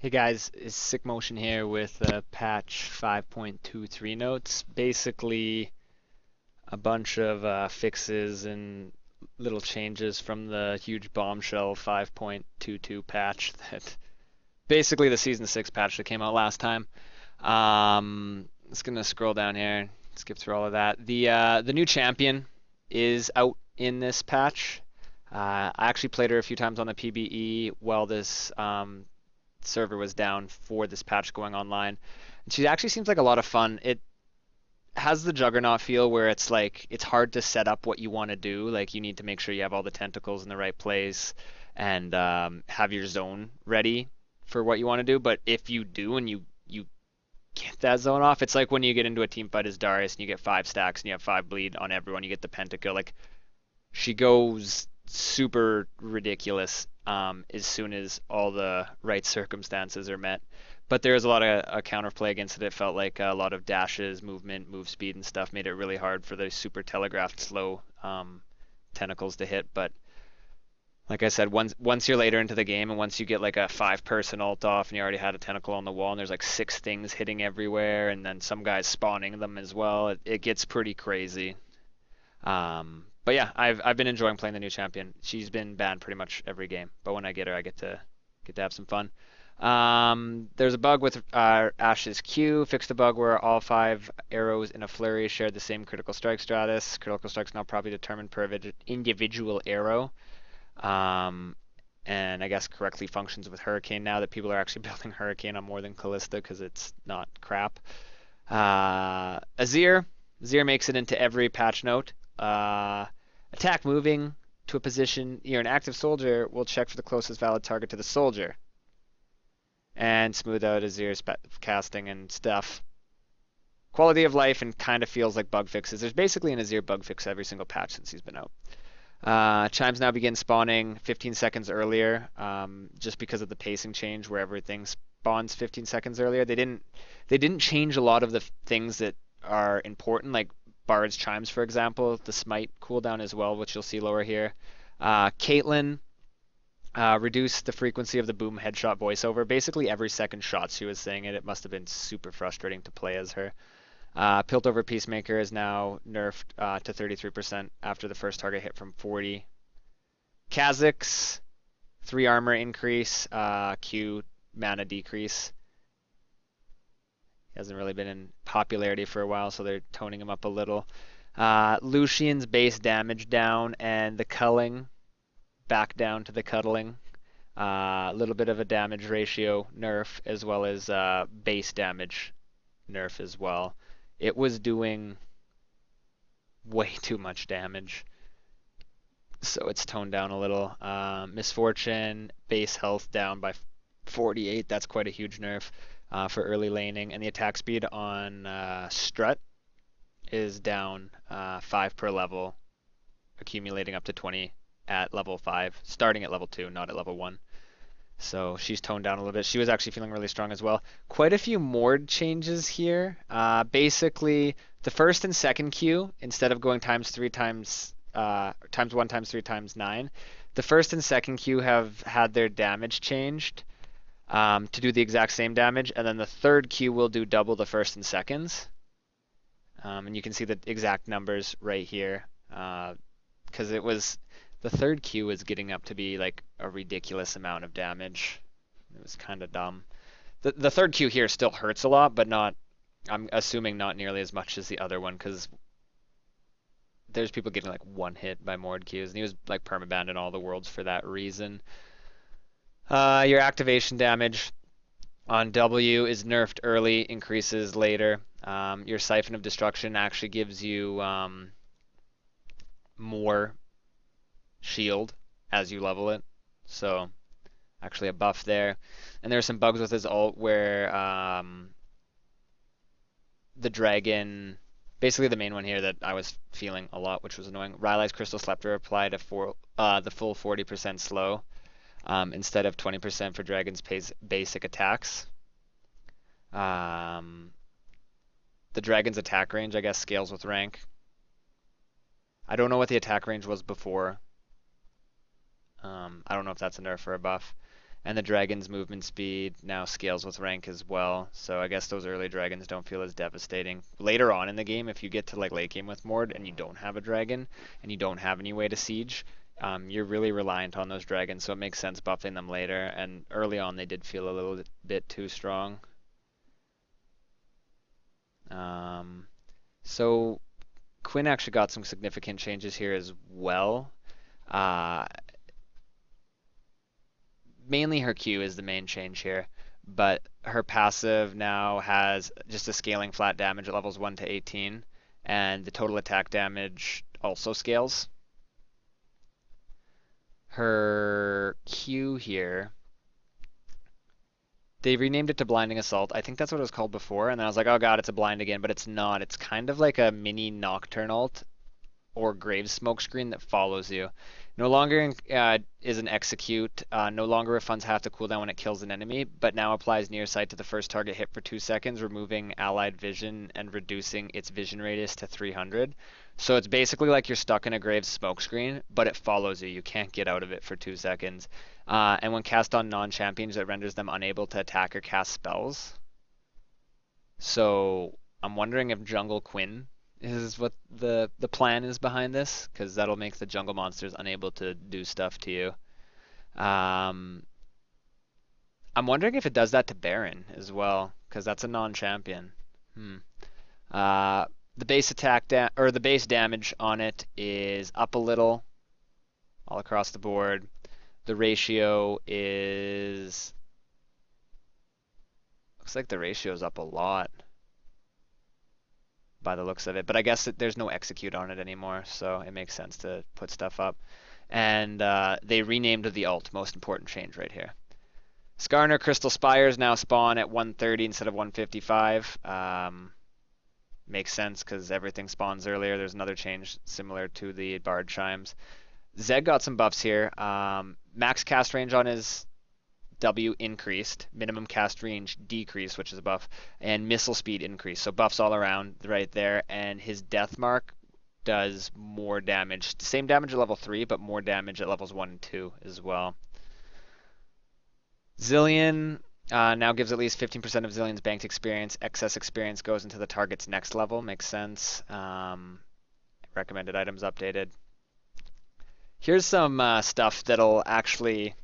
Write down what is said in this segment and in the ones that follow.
Hey guys, it's SickMotion here with patch 5.23 notes. Basically, a bunch of fixes and little changes from the huge bombshell 5.22 patch that basically the season 6 patch that came out last time. Just gonna scroll down here, skip through all of that. The new champion is out in this patch. I actually played her a few times on the PBE while this server was down for this patch going online. And she actually seems like a lot of fun. It has the Juggernaut feel where it's like it's hard to set up what you want to do. Like you need to make sure you have all the tentacles in the right place and have your zone ready for what you want to do. But if you do and you get that zone off, it's like when you get into a team fight as Darius and you get 5 stacks and you have 5 bleed on everyone, you get the pentakill. Like she goes super ridiculous as soon as all the right circumstances are met. But there was a lot of counterplay against it. It felt like a lot of dashes, movement, move speed, and stuff made it really hard for those super telegraphed slow tentacles to hit. But like I said, once you're later into the game and once you get like a 5-person ult off and you already had a tentacle on the wall and there's like 6 things hitting everywhere and then some guys spawning them as well, it gets pretty crazy. But yeah, I've been enjoying playing the new champion. She's been banned pretty much every game, but when I get her, I get to have some fun. There's a bug with Ash's Q. Fixed a bug where all 5 arrows in a flurry shared the same critical strike status. Critical strike's now probably determined per individual arrow. Um, and I guess correctly functions with Hurricane now that people are actually building Hurricane on more than Callista because it's not crap. Azir makes it into every patch note. Attack moving to a position you're an active soldier will check for the closest valid target to the soldier and smooth out Azir's casting and stuff. Quality of life and kind of feels like bug fixes. There's basically an Azir bug fix every single patch since he's been out. Chimes now begin spawning 15 seconds earlier, just because of the pacing change where everything spawns 15 seconds earlier. They didn't change a lot of the things that are important, like Bard's Chimes, for example, the Smite cooldown as well, which you'll see lower here. Caitlyn reduced the frequency of the boom headshot voiceover. Basically, every second shot she was saying it. It must have been super frustrating to play as her. Piltover Peacemaker is now nerfed to 33% after the first target hit from 40. Kha'Zix, 3 armor increase, Q mana decrease. He hasn't really been in popularity for a while, so they're toning him up a little. Lucian's base damage down, and the culling back down to the cuddling. A little bit of a damage ratio nerf, as well as base damage nerf as well. It was doing way too much damage, so it's toned down a little. Misfortune, base health down by 48. That's quite a huge nerf for early laning. And the attack speed on Strut is down 5 per level, accumulating up to 20 at level 5, starting at level 2, not at level 1. So she's toned down a little bit. She was actually feeling really strong as well. Quite a few Mord changes here. Basically, the first and second Q, instead of going times 3 times 1 times 3 times 9, the first and second Q have had their damage changed to do the exact same damage, and then the third Q will do double the first and seconds. And you can see the exact numbers right here, because the third Q was getting up to be like a ridiculous amount of damage. It was kind of dumb. The third Q here still hurts a lot, but not, I'm assuming not nearly as much as the other one, because there's people getting like 1 hit by Mord Qs, and he was like permabanned in all the worlds for that reason. Your activation damage on W is nerfed early, increases later. Your Siphon of Destruction actually gives you more shield as you level it, so actually a buff there. And there's some bugs with his ult where the dragon, basically the main one here that I was feeling a lot, which was annoying. Rylai's Crystal Scepter applied the full 40% slow instead of 20% for dragon's basic attacks. The dragon's attack range, I guess, scales with rank. I don't know what the attack range was before. I don't know if that's a nerf or a buff. And the dragon's movement speed now scales with rank as well. So I guess those early dragons don't feel as devastating. Later on in the game, if you get to like late game with Mord and you don't have a dragon and you don't have any way to siege, you're really reliant on those dragons. So it makes sense buffing them later. And early on, they did feel a little bit too strong. So Quinn actually got some significant changes here as well. Mainly her Q is the main change here, but her passive now has just a scaling flat damage at levels 1 to 18, and the total attack damage also scales. Her Q here, they renamed it to Blinding Assault. I think that's what it was called before, and then I was like, oh god, it's a blind again, but it's not. It's kind of like a mini Nocturne ult or Grave Smokescreen that follows you. No longer is an execute, no longer refunds half the cooldown when it kills an enemy, but now applies near sight to the first target hit for 2 seconds, removing allied vision and reducing its vision radius to 300. So it's basically like you're stuck in a Grave Smokescreen, but it follows you. You can't get out of it for 2 seconds. And when cast on non-champions, it renders them unable to attack or cast spells. So I'm wondering if Jungle Quinn is what the plan is behind this, because that'll make the jungle monsters unable to do stuff to you. I'm wondering if it does that to Baron as well, because that's a non-champion. The base attack or the base damage on it is up a little, all across the board. The ratio is, looks like the ratio is up a lot by the looks of it, but I guess there's no execute on it anymore, so it makes sense to put stuff up. And they renamed the ult, most important change right here. Scarner Crystal Spires now spawn at 130 instead of 155. Makes sense because everything spawns earlier. There's another change similar to the Bard Chimes. Zed got some buffs here. Max cast range on his W increased, minimum cast range decreased, which is a buff, and missile speed increased. So buffs all around right there. And his death mark does more damage. Same damage at level 3, but more damage at levels 1 and 2 as well. Zilean now gives at least 15% of Zilean's banked experience. Excess experience goes into the target's next level. Makes sense. Recommended items updated. Here's some stuff that'll actually,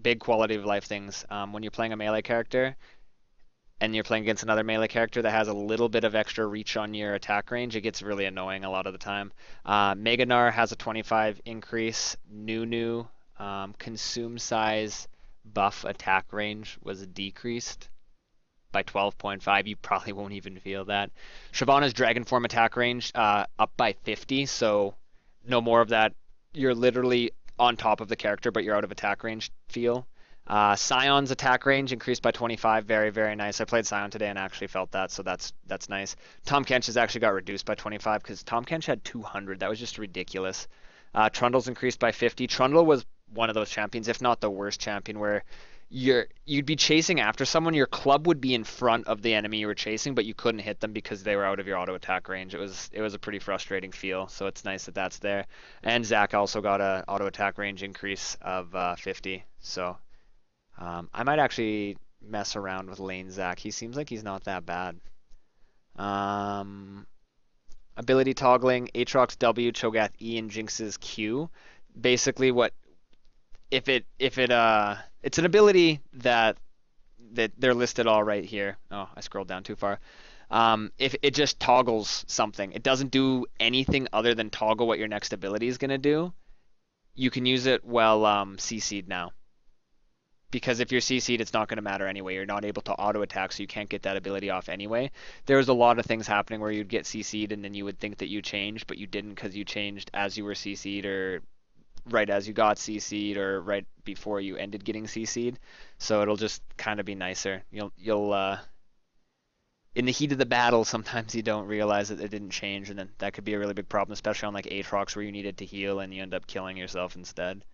big quality of life things. When you're playing a melee character and you're playing against another melee character that has a little bit of extra reach on your attack range, it gets really annoying a lot of the time. Meganar has a 25 increase. Nunu, consume size buff attack range was decreased by 12.5. You probably won't even feel that. Shyvana's dragon form attack range up by 50, so no more of that. You're literally on top of the character, but you're out of attack range feel. Scion's attack range increased by 25. Very, very nice. I played Scion today and actually felt that, so that's nice. Tahm Kench has actually got reduced by 25 because Tahm Kench had 200. That was just ridiculous. Trundle's increased by 50. Trundle was one of those champions, if not the worst champion, where you'd be chasing after someone, your club would be in front of the enemy you were chasing, but you couldn't hit them because they were out of your auto attack range. It was a pretty frustrating feel, so it's nice that that's there. And Zac also got a auto attack range increase of 50, so I might actually mess around with lane Zac. He seems like he's not that bad. Ability toggling, Aatrox's W, Cho'Gath E, and Jinx's Q. Basically, it's an ability that they're listed all right here. Oh, I scrolled down too far. If it just toggles something, it doesn't do anything other than toggle what your next ability is going to do. You can use it while CC'd now. Because if you're CC'd, it's not going to matter anyway. You're not able to auto attack, so you can't get that ability off anyway. There was a lot of things happening where you'd get CC'd and then you would think that you changed, but you didn't because you changed as you were CC'd or right as you got CC'd or right before you ended getting CC'd. So it'll just kind of be nicer. You'll in the heat of the battle, sometimes you don't realize that it didn't change, and then that could be a really big problem, especially on like Aatrox where you needed to heal and you end up killing yourself instead.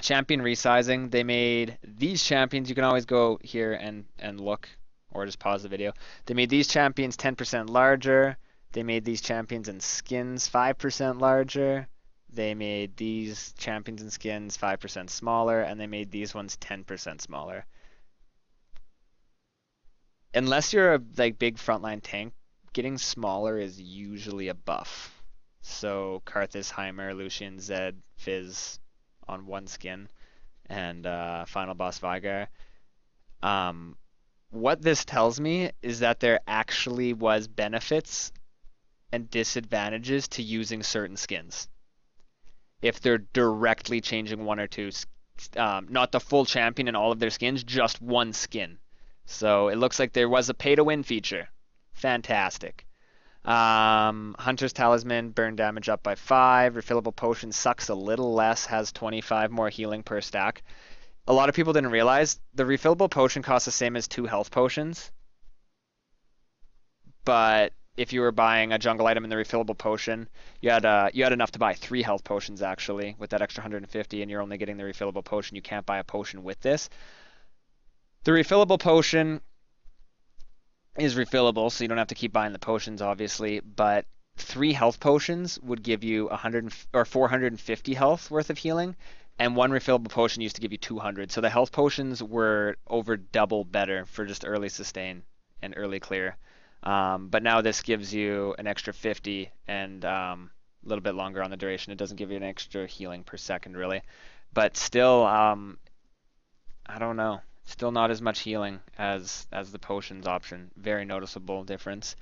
Champion resizing. They made these champions. You can always go here and look, or just pause the video. They made these champions 10% larger. They made these champions and skins 5% larger. they made these champions and skins 5% smaller, and they made these ones 10% smaller. Unless you're a like big frontline tank, getting smaller is usually a buff. So Karthus, Heimer, Lucian, Zed, Fizz on one skin, and final boss Veigar. What this tells me is that there actually was benefits and disadvantages to using certain skins. If they're directly changing one or two, not the full champion and all of their skins, just one skin. So it looks like there was a pay to win feature. Fantastic. Hunter's Talisman, burn damage up by 5. Refillable Potion sucks a little less, has 25 more healing per stack. A lot of people didn't realize the refillable potion costs the same as 2 health potions. But if you were buying a jungle item in the refillable potion, you had enough to buy 3 health potions actually with that extra 150, and you're only getting the refillable potion. You can't buy a potion with this. The refillable potion is refillable, so you don't have to keep buying the potions, obviously. But 3 health potions would give you 100 or 450 health worth of healing, and 1 refillable potion used to give you 200. So the health potions were over double better for just early sustain and early clear. But now this gives you an extra 50 and a little bit longer on the duration. It doesn't give you an extra healing per second, really. But still, I don't know. Still not as much healing as the potions option. Very noticeable difference.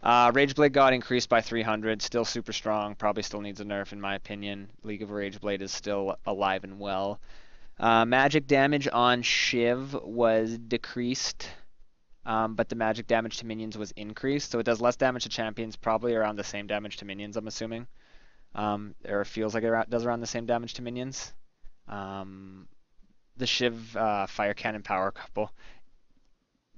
Rageblade got increased by 300. Still super strong. Probably still needs a nerf in my opinion. League of Rageblade is still alive and well. Magic damage on Shiv was decreased. But the magic damage to minions was increased. So it does less damage to champions. Probably around the same damage to minions, I'm assuming. Or it feels like it does around the same damage to minions. The Shiv Fire Cannon power couple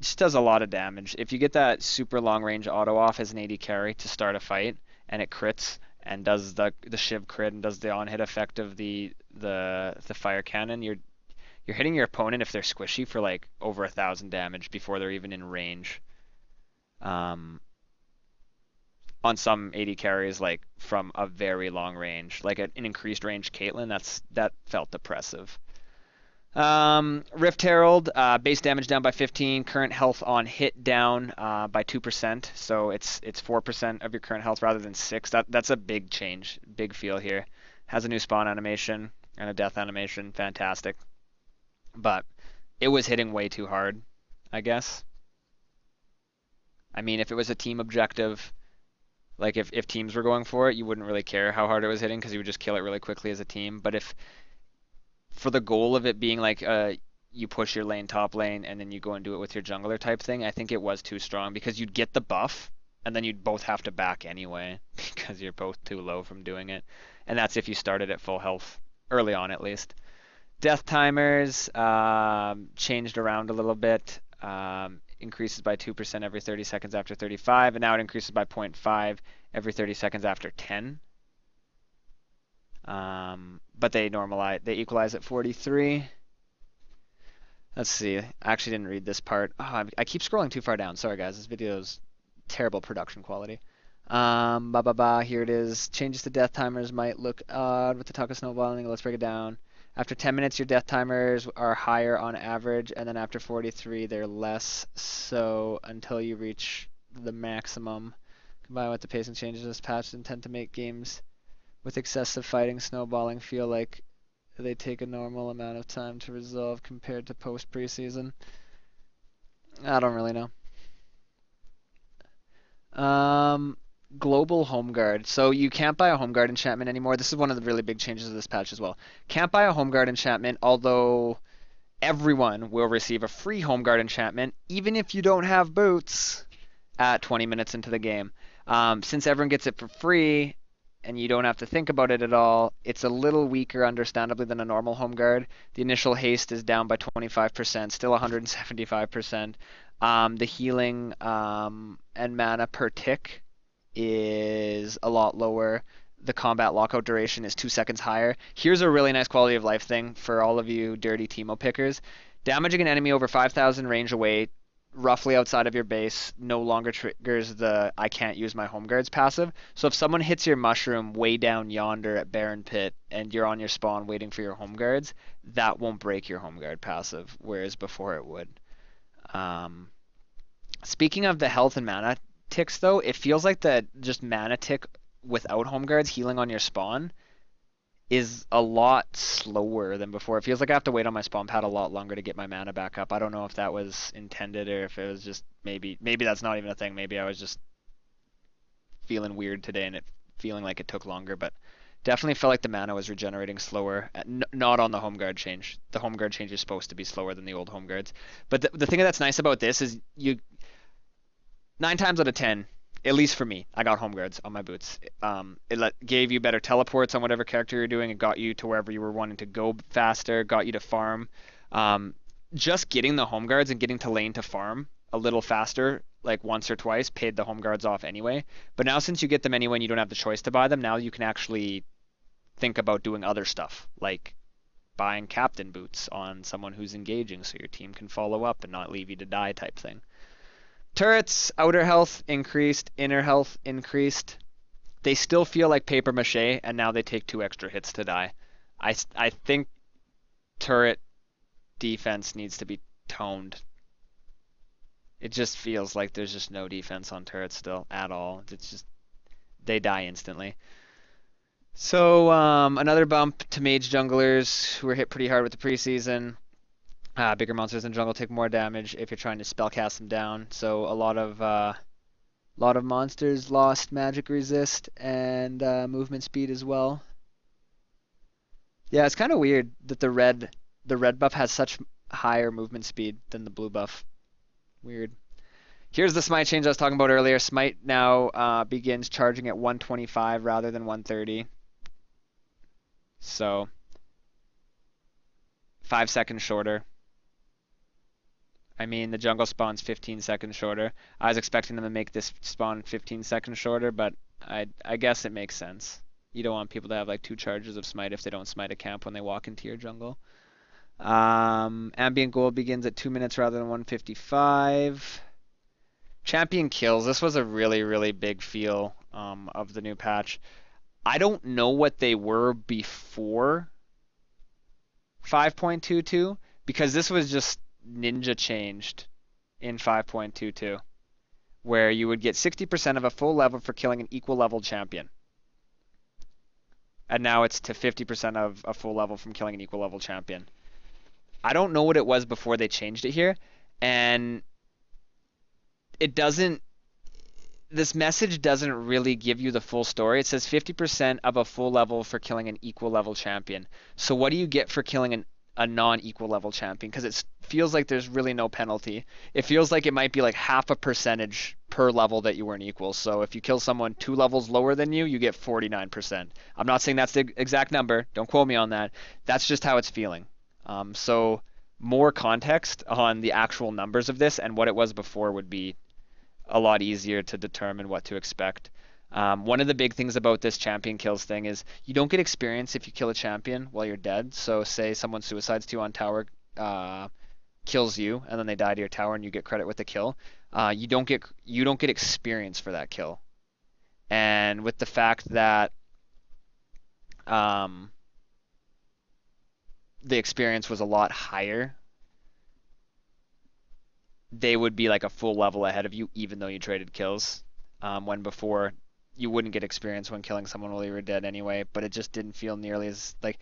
just does a lot of damage. If you get that super long range auto off as an AD carry to start a fight, and it crits and does the Shiv crit and does the on hit effect of the Fire Cannon, you're hitting your opponent if they're squishy for like over 1,000 damage before they're even in range. On some AD carries, like from a very long range, like an increased range Caitlyn, that felt depressive. Rift Herald, base damage down by 15, current health on hit down by 2%, so it's 4% of your current health rather than 6. That's a big change, big feel here. Has a new spawn animation and a death animation, fantastic. But it was hitting way too hard, I guess. I mean, if it was a team objective, like if teams were going for it, you wouldn't really care how hard it was hitting because you would just kill it really quickly as a team. But if for the goal of it being like you push your lane top lane and then you go and do it with your jungler type thing, I think it was too strong because you'd get the buff and then you'd both have to back anyway because you're both too low from doing it. And that's if you started at full health, early on at least. Death timers changed around a little bit. Increases by 2% every 30 seconds after 35, and now it increases by 0.5 every 30 seconds after 10. But they equalize at 43. Let's see. I actually didn't read this part. Oh, I keep scrolling too far down. Sorry guys, this video is terrible production quality. Here it is. Changes to death timers might look odd with the talk of snowballing. Let's break it down. After 10 minutes, your death timers are higher on average, and then after 43, they're less. So until you reach the maximum, combined with the pacing changes this patch, intend to make games with excessive fighting snowballing feel like they take a normal amount of time to resolve compared to post preseason. I don't really know. Global homeguard. So you can't buy a homeguard enchantment anymore. This is one of the really big changes of this patch as well. Can't buy a homeguard enchantment, although everyone will receive a free homeguard enchantment, even if you don't have boots, at 20 minutes into the game. Since everyone gets it for free, and you don't have to think about it at all, it's a little weaker, understandably, than a normal homeguard. The initial haste is down by 25%, still 175%. The healing and mana per tick is a lot lower. The combat lockout duration is 2 seconds higher. Here's a really nice quality of life thing for all of you dirty Teemo pickers. Damaging an enemy over 5,000 range away roughly outside of your base no longer triggers the I can't use my home guards passive. So if someone hits your mushroom way down yonder at Baron Pit and you're on your spawn waiting for your home guards, that won't break your home guard passive, whereas before it would. Um, Speaking of the health and mana ticks though, it feels like the just mana tick without home guards healing on your spawn is a lot slower than before. It feels like I have to wait on my spawn pad a lot longer to get my mana back up. I don't know if that was intended or if it was just maybe that's not even a thing. Maybe I was just feeling weird today and it feeling like it took longer, but definitely felt like the mana was regenerating slower. Not on the home guard change. The home guard change is supposed to be slower than the old home guards. But the thing that's nice about this is 9 times out of 10, at least for me, I got home guards on my boots. It gave you better teleports on whatever character you're doing. It got you to wherever you were wanting to go faster, got you to farm. Just getting the home guards and getting to lane to farm a little faster, like once or twice, paid the home guards off anyway. But now since you get them anyway and you don't have the choice to buy them, now you can actually think about doing other stuff, like buying captain boots on someone who's engaging so your team can follow up and not leave you to die type thing. Turrets, outer health increased, inner health increased. They still feel like paper mache, and now they take 2 extra hits to die. I think turret defense needs to be toned. It just feels like there's just no defense on turrets still at all. It's just they die instantly. So another bump to mage junglers who were hit pretty hard with the preseason. Bigger monsters in jungle take more damage if you're trying to spellcast them down. So a lot of monsters lost magic resist and movement speed as well. Yeah, it's kind of weird that the red buff has such higher movement speed than the blue buff. Weird. Here's the Smite change I was talking about earlier. Smite now begins charging at 125 rather than 130. So 5 seconds shorter. I mean, the jungle spawn's 15 seconds shorter. I was expecting them to make this spawn 15 seconds shorter, but I guess it makes sense. You don't want people to have like 2 charges of Smite if they don't smite a camp when they walk into your jungle. Ambient gold begins at 2 minutes rather than 155. Champion kills. This was a really, really big feel of the new patch. I don't know what they were before 5.22 because this was just ninja changed in 5.22 where you would get 60% of a full level for killing an equal level champion. And now it's to 50% of a full level from killing an equal level champion. I don't know what it was before they changed it here, and this message doesn't really give you the full story. It says 50% of a full level for killing an equal level champion. So what do you get for killing a non-equal level champion? Because it feels like there's really no penalty. It feels like it might be like half a percentage per level that you weren't equal. So if you kill someone 2 levels lower than you, you get 49%. I'm not saying that's the exact number. Don't quote me on that. That's just how it's feeling. So more context on the actual numbers of this and what it was before would be a lot easier to determine what to expect. One of the big things about this champion kills thing is you don't get experience if you kill a champion while you're dead. So say someone suicides to you on tower, kills you, and then they die to your tower and you get credit with the kill. You don't get experience for that kill. And with the fact that the experience was a lot higher, they would be like a full level ahead of you even though you traded kills. When before you wouldn't get experience when killing someone while you were dead anyway, but it just didn't feel nearly as like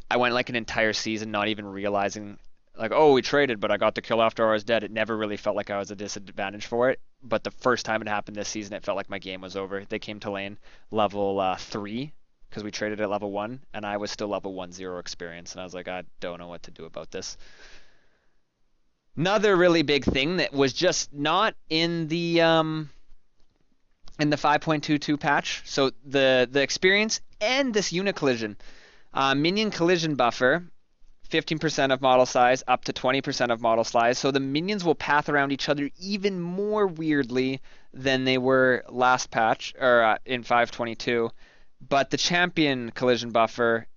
I went like an entire season not even realizing like, oh, we traded, but I got the kill after I was dead. It never really felt like I was a disadvantage for it. But the first time it happened this season, it felt like my game was over. They came to lane level 3 because we traded at level 1, and I was still level 1-0 experience, and I was like, I don't know what to do about this. Another really big thing that was just not in the 5.22 patch. So the experience and this unit collision. Minion collision buffer, 15% of model size up to 20% of model size. So the minions will path around each other even more weirdly than they were last patch or in 5.22. But the champion collision buffer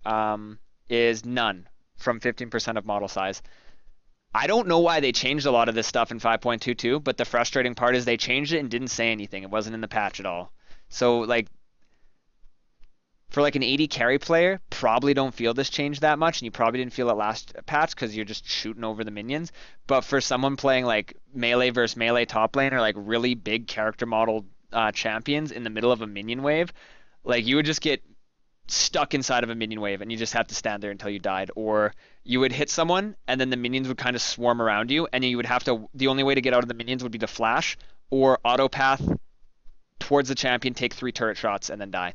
is none from 15% of model size. I don't know why they changed a lot of this stuff in 5.22, but the frustrating part is they changed it and didn't say anything. It wasn't in the patch at all. So like for like an 80 carry player, probably don't feel this change that much, and you probably didn't feel it last patch because you're just shooting over the minions. But for someone playing like melee versus melee top lane or like really big character model champions in the middle of a minion wave, like you would just get stuck inside of a minion wave and you just have to stand there until you died, or you would hit someone and then the minions would kind of swarm around you and you would have to, the only way to get out of the minions would be to flash or auto path towards the champion, take 3 turret shots and then die,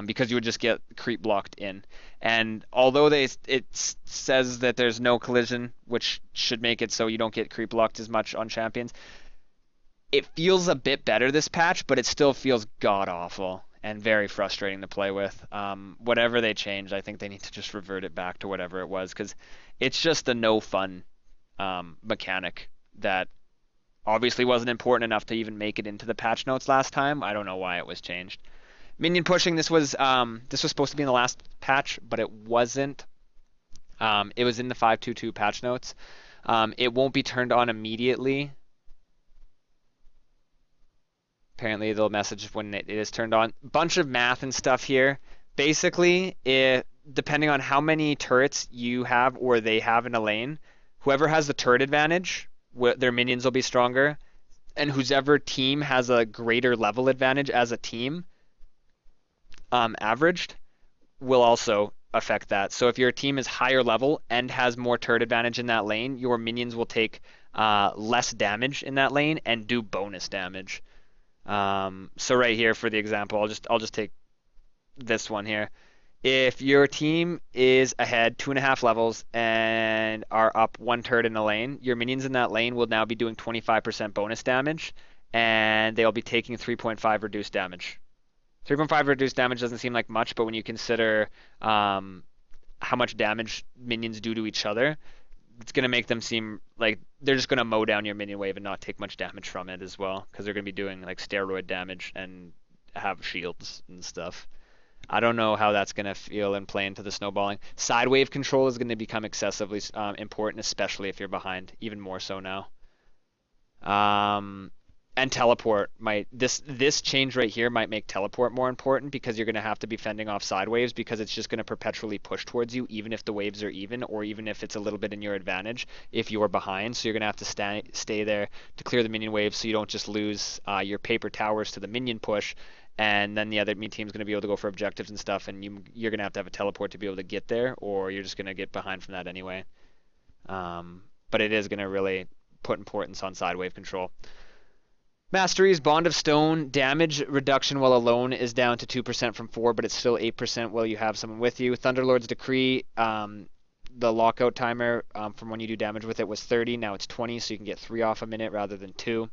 because you would just get creep blocked in. And although it says that there's no collision, which should make it so you don't get creep blocked as much on champions, it feels a bit better this patch, but it still feels god awful and very frustrating to play with. Whatever they changed, I think they need to just revert it back to whatever it was, because it's just a no fun mechanic that obviously wasn't important enough to even make it into the patch notes last time. I don't know why it was changed. Minion pushing, this was supposed to be in the last patch, but it wasn't. It was in the 5.22 patch notes. It won't be turned on immediately. Apparently they'll message when it is turned on. Bunch of math and stuff here. Basically, depending on how many turrets you have or they have in a lane, whoever has the turret advantage, their minions will be stronger, and whoever team has a greater level advantage as a team, averaged, will also affect that. So if your team is higher level and has more turret advantage in that lane, your minions will take less damage in that lane and do bonus damage. So right here for the example, I'll just take this one here. If your team is ahead 2.5 levels and are up 1 turret in a lane, your minions in that lane will now be doing 25% bonus damage, and they'll be taking 3.5 reduced damage. 3.5 reduced damage doesn't seem like much, but when you consider how much damage minions do to each other, it's going to make them seem like they're just going to mow down your minion wave and not take much damage from it as well, because they're going to be doing like steroid damage and have shields and stuff. I don't know how that's going to feel and play into the snowballing. Side wave control is going to become excessively important, especially if you're behind, even more so now. And teleport might, this change right here might make teleport more important, because you're going to have to be fending off side waves, because it's just going to perpetually push towards you, even if the waves are even, or even if it's a little bit in your advantage if you're behind. So you're going to have to stay there to clear the minion waves, so you don't just lose your paper towers to the minion push, and then the other team's going to be able to go for objectives and stuff, and you're going to have a teleport to be able to get there, or you're just going to get behind from that anyway. But it is going to really put importance on side wave control. Masteries, Bond of Stone, damage reduction while alone is down to 2% from 4, but it's still 8% while you have someone with you. Thunderlord's Decree, the lockout timer from when you do damage with it was 30, now it's 20, so you can get 3 off a minute rather than 2.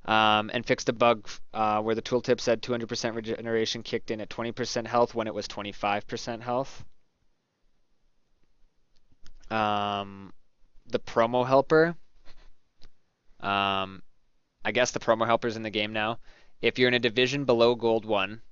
And fixed a bug where the tooltip said 200% regeneration kicked in at 20% health when it was 25% health. The promo helper. I guess the promo helper's in the game now. If you're in a division below Gold 1,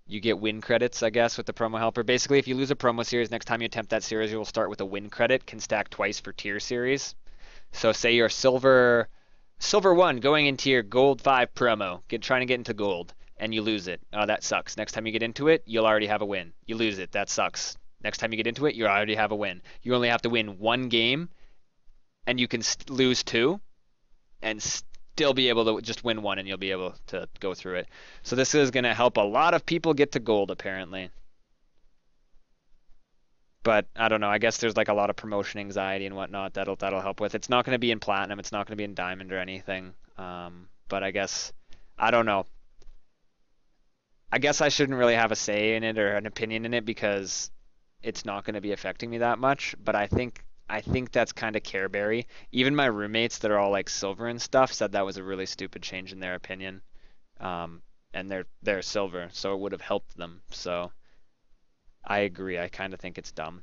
you get win credits, I guess, with the promo helper. Basically, if you lose a promo series, next time you attempt that series, you will start with a win credit, can stack twice for tier series. So say you're silver 1 going into your Gold 5 promo, trying to get into Gold, and you lose it. Oh, that sucks. Next time you get into it, you'll already have a win. You lose it. That sucks. Next time you get into it, you already have a win. You only have to win 1 game, and you can lose 2, and still be able to just win 1, and you'll be able to go through it. So this is going to help a lot of people get to Gold, apparently. But I don't know. I guess there's like a lot of promotion anxiety and whatnot that'll help with. It's not going to be in Platinum. It's not going to be in Diamond or anything. But I guess, I don't know. I guess I shouldn't really have a say in it or an opinion in it, because it's not going to be affecting me that much. But I think that's kind of Careberry. Even my roommates that are all like silver and stuff said that was a really stupid change in their opinion. And they're silver, so it would have helped them. So I agree. I kind of think it's dumb.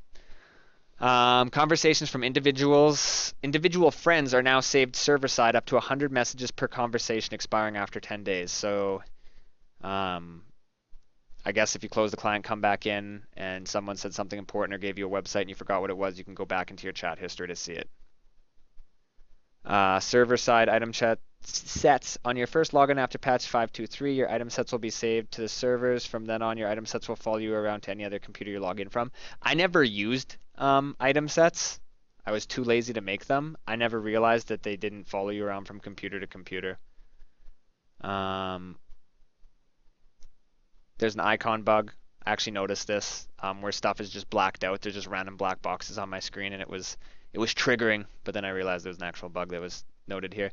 Conversations from individual friends are now saved server side, up to 100 messages per conversation, expiring after 10 days. So I guess if you close the client, come back in, and someone said something important or gave you a website and you forgot what it was, you can go back into your chat history to see it. Server side item chat sets. On your first login after patch 5.2.3, your item sets will be saved to the servers. From then on, your item sets will follow you around to any other computer you log in from. I never used item sets. I was too lazy to make them. I never realized that they didn't follow you around from computer to computer. There's an icon bug. I actually noticed this, where stuff is just blacked out. There's just random black boxes on my screen, and it was triggering. But then I realized there was an actual bug that was noted here.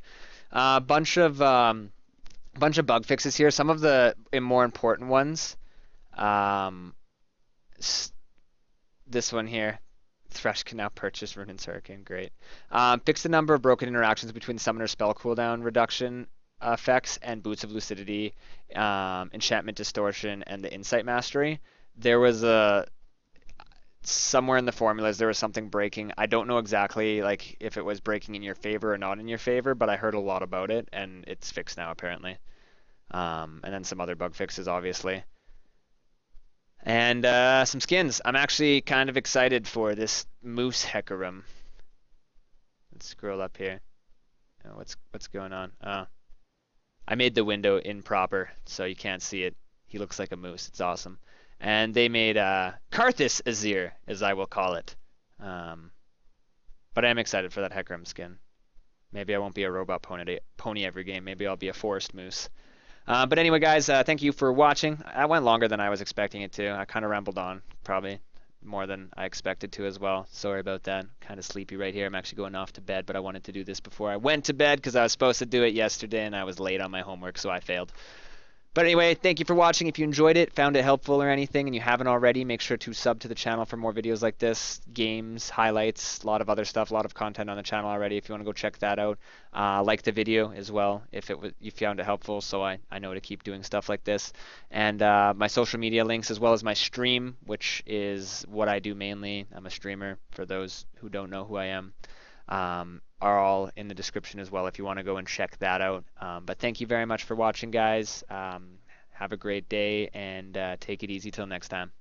Bunch of bug fixes here. Some of the more important ones. This one here. Thresh can now purchase Rune's Hurricane. Great. Fix the number of broken interactions between summoner spell cooldown reduction effects and Boots of Lucidity, Enchantment Distortion, and the Insight Mastery. There was somewhere in the formulas there was something breaking. I don't know exactly like if it was breaking in your favor or not in your favor, but I heard a lot about it, and it's fixed now apparently. And then some other bug fixes, obviously. And some skins. I'm actually kind of excited for this Moose Hecarim. Let's scroll up here. Oh, what's going on? I made the window improper, so you can't see it. He looks like a moose. It's awesome. And they made Karthus Azir, as I will call it. But I am excited for that Hecarim skin. Maybe I won't be a robot pony every game. Maybe I'll be a forest moose. But anyway, guys, thank you for watching. I went longer than I was expecting it to. I kind of rambled on, probably more than I expected to as well. Sorry about that. Kind of sleepy right here. I'm actually going off to bed, but I wanted to do this before I went to bed because I was supposed to do it yesterday and I was late on my homework, so I failed. But anyway, thank you for watching. If you enjoyed it, found it helpful or anything, and you haven't already, make sure to sub to the channel for more videos like this, games, highlights, a lot of other stuff, a lot of content on the channel already. If you want to go check that out, like the video as well if you found it helpful, so I know to keep doing stuff like this. And my social media links as well as my stream, which is what I do mainly. I'm a streamer for those who don't know who I am. Are all in the description as well if you want to go and check that out. But thank you very much for watching, guys. Have a great day, and take it easy till next time.